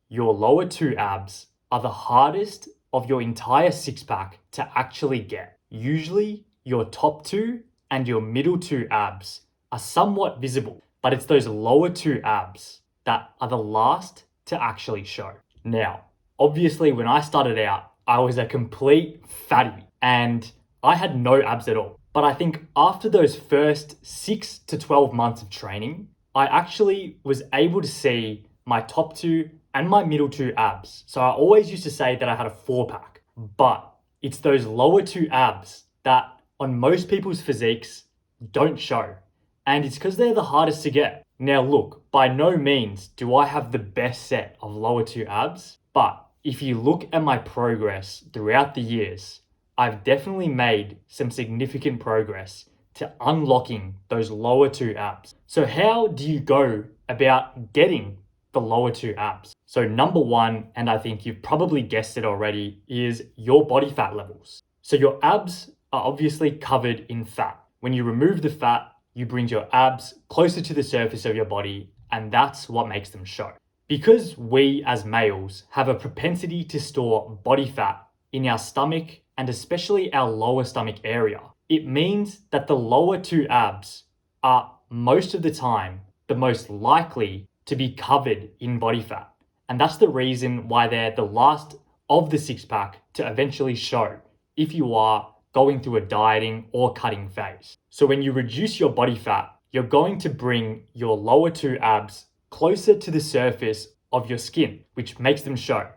your lower two abs are the hardest of your entire six pack to actually get. Usually, your top two and your middle two abs are somewhat visible, but it's those lower two abs that are the last to actually show. Now, obviously, when I started out, I was a complete fatty and I had no abs at all. But I think after those first 6 to 12 months of training, I actually was able to see my top two and my middle two abs. So I always used to say that I had a 4-pack, but it's those lower two abs that on most people's physiques don't show. And it's because they're the hardest to get. Now look, by no means do I have the best set of lower two abs, but if you look at my progress throughout the years, I've definitely made some significant progress to unlocking those lower two abs. So how do you go about getting the lower two abs? So number one, and I think you've probably guessed it already, is your body fat levels. So your abs are obviously covered in fat. When you remove the fat, you bring your abs closer to the surface of your body, and that's what makes them show. Because we as males have a propensity to store body fat in our stomach and especially our lower stomach area, it means that the lower two abs are most of the time the most likely to be covered in body fat. And that's the reason why they're the last of the six pack to eventually show if you are going through a dieting or cutting phase. So when you reduce your body fat, you're going to bring your lower two abs closer to the surface of your skin, which makes them show.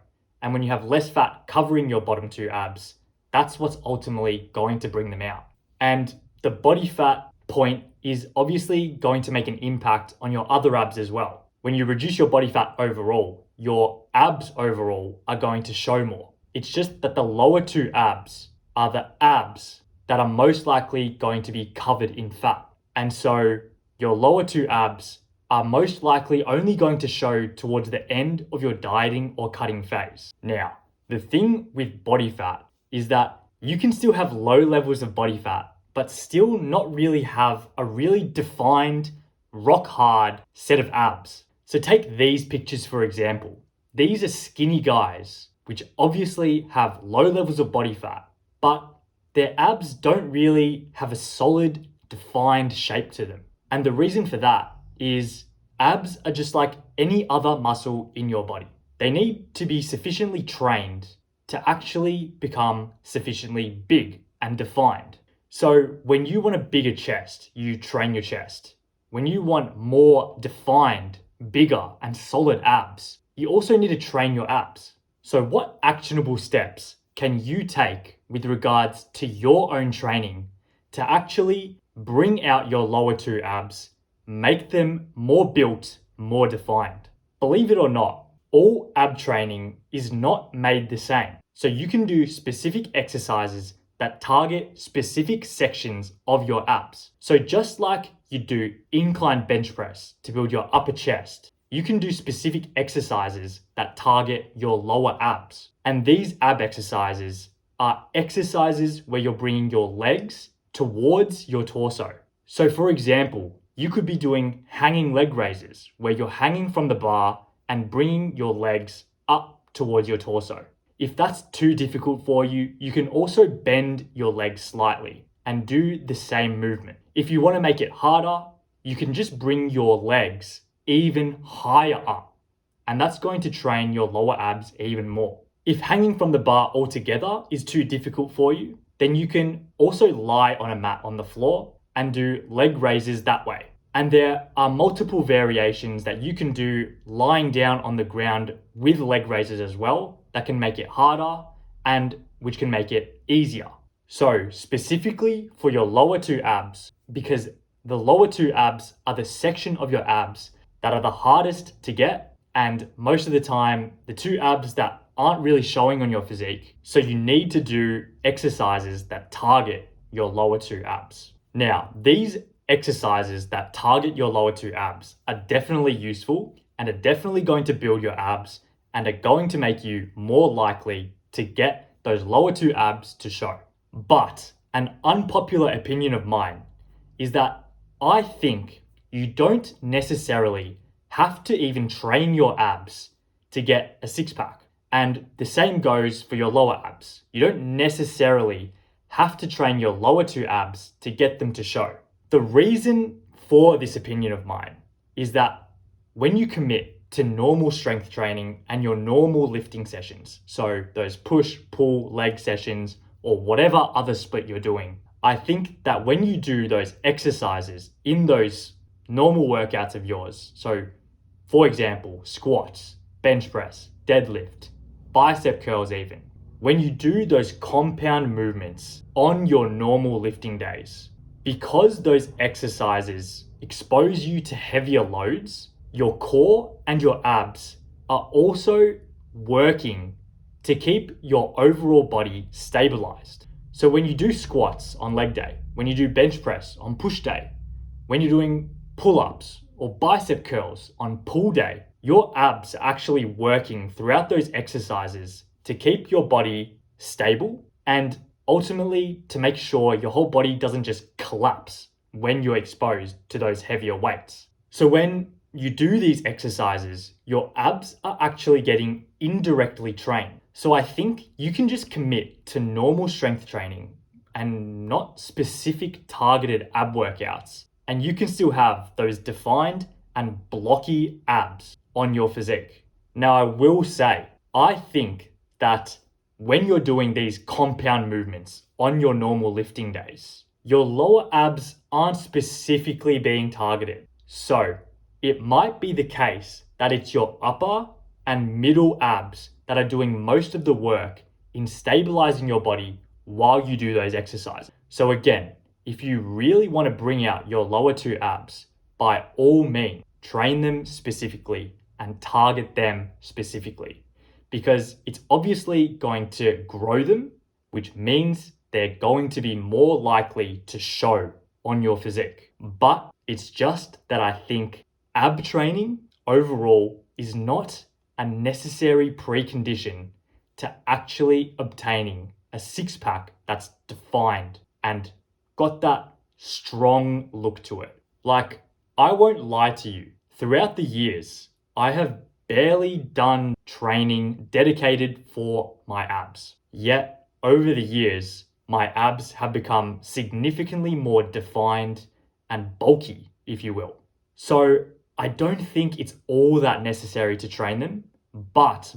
And when you have less fat covering your bottom two abs, that's what's ultimately going to bring them out. And the body fat point is obviously going to make an impact on your other abs as well. When you reduce your body fat overall, your abs overall are going to show more. It's just that the lower two abs are the abs that are most likely going to be covered in fat. And so your lower two abs are most likely only going to show towards the end of your dieting or cutting phase. Now, the thing with body fat is that you can still have low levels of body fat, but still not really have a really defined, rock hard set of abs. So take these pictures for example. These are skinny guys, which obviously have low levels of body fat, but their abs don't really have a solid, defined shape to them. And the reason for that is abs are just like any other muscle in your body. They need to be sufficiently trained to actually become sufficiently big and defined. So when you want a bigger chest, you train your chest. When you want more defined, bigger and solid abs, you also need to train your abs. So what actionable steps can you take with regards to your own training to actually bring out your lower two abs, make them more built, more defined? Believe it or not, all ab training is not made the same. So you can do specific exercises that target specific sections of your abs. So just like you do incline bench press to build your upper chest, you can do specific exercises that target your lower abs. And these ab exercises are exercises where you're bringing your legs towards your torso. So for example, you could be doing hanging leg raises where you're hanging from the bar and bringing your legs up towards your torso. If that's too difficult for you, you can also bend your legs slightly and do the same movement. If you want to make it harder, you can just bring your legs even higher up, and that's going to train your lower abs even more. If hanging from the bar altogether is too difficult for you, then you can also lie on a mat on the floor and do leg raises that way. And there are multiple variations that you can do lying down on the ground with leg raises as well that can make it harder and which can make it easier. So specifically for your lower two abs, because the lower two abs are the section of your abs that are the hardest to get, and most of the time the two abs that aren't really showing on your physique. So you need to do exercises that target your lower two abs. Now, these exercises that target your lower two abs are definitely useful and are definitely going to build your abs and are going to make you more likely to get those lower two abs to show. But an unpopular opinion of mine is that I think you don't necessarily have to even train your abs to get a six pack. And the same goes for your lower abs. You don't necessarily have to train your lower two abs to get them to show. The reason for this opinion of mine is that when you commit to normal strength training and your normal lifting sessions, so those push, pull, leg sessions, or whatever other split you're doing, I think that when you do those exercises in those normal workouts of yours, so for example, squats, bench press, deadlift, bicep curls even, when you do those compound movements on your normal lifting days, because those exercises expose you to heavier loads, your core and your abs are also working to keep your overall body stabilized. So when you do squats on leg day, when you do bench press on push day, when you're doing pull-ups or bicep curls on pull day, your abs are actually working throughout those exercises to keep your body stable and ultimately to make sure your whole body doesn't just collapse when you're exposed to those heavier weights. So when you do these exercises, your abs are actually getting indirectly trained. So I think you can just commit to normal strength training and not specific targeted ab workouts, and you can still have those defined and blocky abs on your physique. Now, I will say, I think that when you're doing these compound movements on your normal lifting days, your lower abs aren't specifically being targeted. So it might be the case that it's your upper and middle abs that are doing most of the work in stabilizing your body while you do those exercises. So again, if you really want to bring out your lower two abs, by all means, train them specifically and target them specifically, because it's obviously going to grow them, which means they're going to be more likely to show on your physique. But it's just that I think ab training overall is not a necessary precondition to actually obtaining a six pack that's defined and got that strong look to it. Like, I won't lie to you, throughout the years, I have barely done training dedicated for my abs. Yet, over the years, my abs have become significantly more defined and bulky, if you will. So, I don't think it's all that necessary to train them, but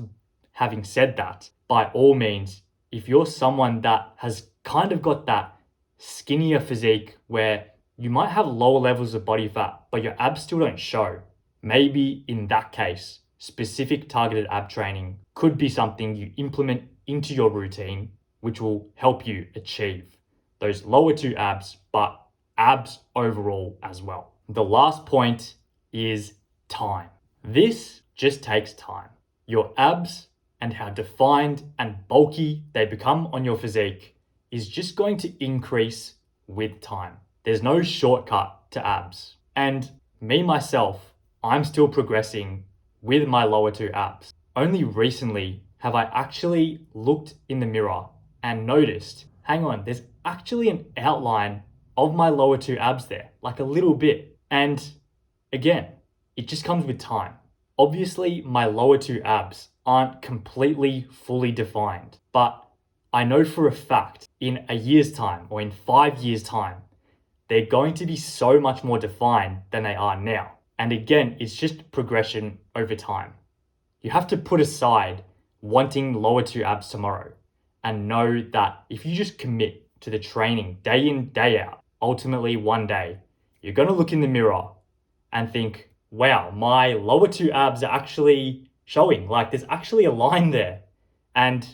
having said that, by all means, if you're someone that has kind of got that skinnier physique where you might have lower levels of body fat, but your abs still don't show, maybe in that case, specific targeted ab training could be something you implement into your routine, which will help you achieve those lower two abs, but abs overall as well. The last point is time. This just takes time. Your abs and how defined and bulky they become on your physique is just going to increase with time. There's no shortcut to abs. And me, myself, I'm still progressing with my lower two abs. Only recently have I actually looked in the mirror and noticed, hang on, there's actually an outline of my lower two abs there, like a little bit. And again, it just comes with time. Obviously, my lower two abs aren't completely fully defined, but I know for a fact in a year's time or in 5 years' time, they're going to be so much more defined than they are now. And again, it's just progression over time. You have to put aside wanting lower two abs tomorrow and know that if you just commit to the training day in, day out, ultimately one day, you're going to look in the mirror and think, wow, my lower two abs are actually showing, like there's actually a line there. And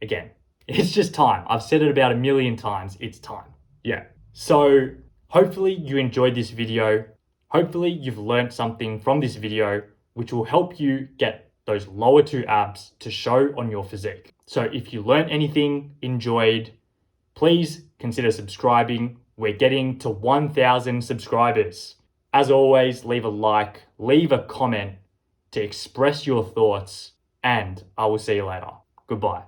again, it's just time. I've said it about 1,000,000 times, it's time. Yeah. So hopefully you enjoyed this video. Hopefully you've learned something from this video, which will help you get those lower two abs to show on your physique. So if you learned anything, enjoyed, please consider subscribing. We're getting to 1,000 subscribers. As always, leave a like, leave a comment to express your thoughts, and I will see you later. Goodbye.